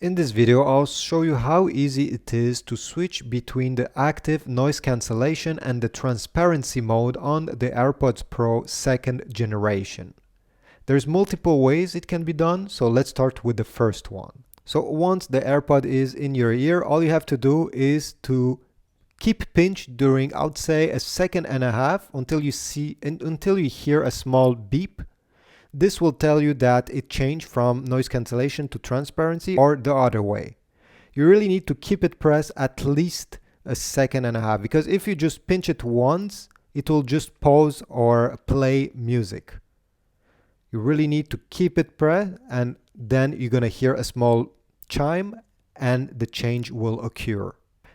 In this video, I'll show you how easy it is to switch between the active noise cancellation and the transparency mode on the AirPods Pro 2nd generation. There's multiple ways it can be done, so let's start with the first one. So once the AirPod is in your ear, all you have to do is to keep pinched during, I would say, a second and a half until you hear a small beep. This will tell you that it changed from noise cancellation to transparency or the other way. You really need to keep it pressed at least a second and a half, because if you just pinch it once, it will just pause or play music. You really need to keep it pressed, and then you're going to hear a small chime and the change will occur.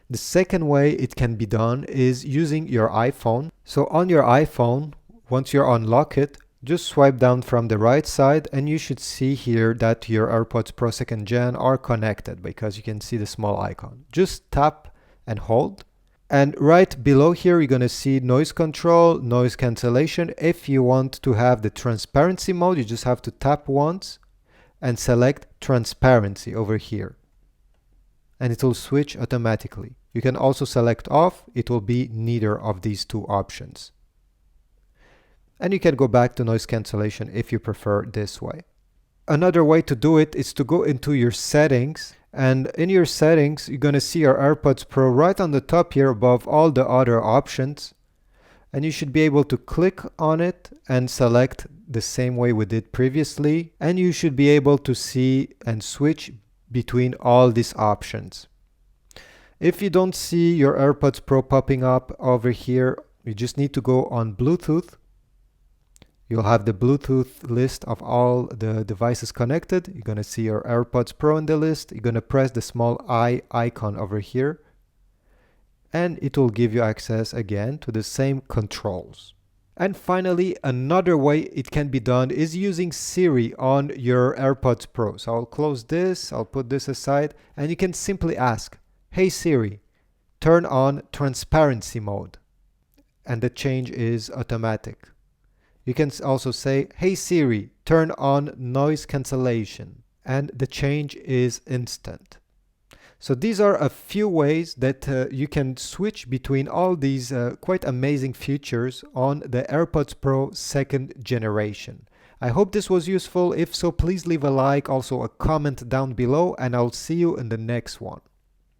The second way it can be done is using your iPhone. So on your iPhone, once you unlock it, just swipe down from the right side and you should see here that your AirPods Pro 2nd Gen are connected, because you can see the small icon. Just tap and hold. And right below here, you're going to see noise control, noise cancellation. If you want to have the transparency mode, you just have to tap once and select transparency over here. And it will switch automatically. You can also select off. It will be neither of these two options. And you can go back to noise cancellation if you prefer this way. Another way to do it is to go into your settings, and in your settings you're going to see your AirPods Pro right on the top here above all the other options, and you should be able to click on it and select the same way we did previously, and you should be able to see and switch between all these options. If you don't see your AirPods Pro popping up over here, you just need to go on Bluetooth. You'll have the Bluetooth list of all the devices connected. You're going to see your AirPods Pro in the list. You're going to press the small eye icon over here, and it will give you access again to the same controls. And finally, another way it can be done is using Siri on your AirPods Pro. So I'll close this, I'll put this aside, and you can simply ask, "Hey Siri, turn on transparency mode." And the change is automatic. You can also say, "Hey Siri, turn on noise cancellation," and the change is instant. So these are a few ways that you can switch between all these quite amazing features on the AirPods Pro 2nd generation. I hope this was useful. If so, please leave a like, also a comment down below, and I'll see you in the next one.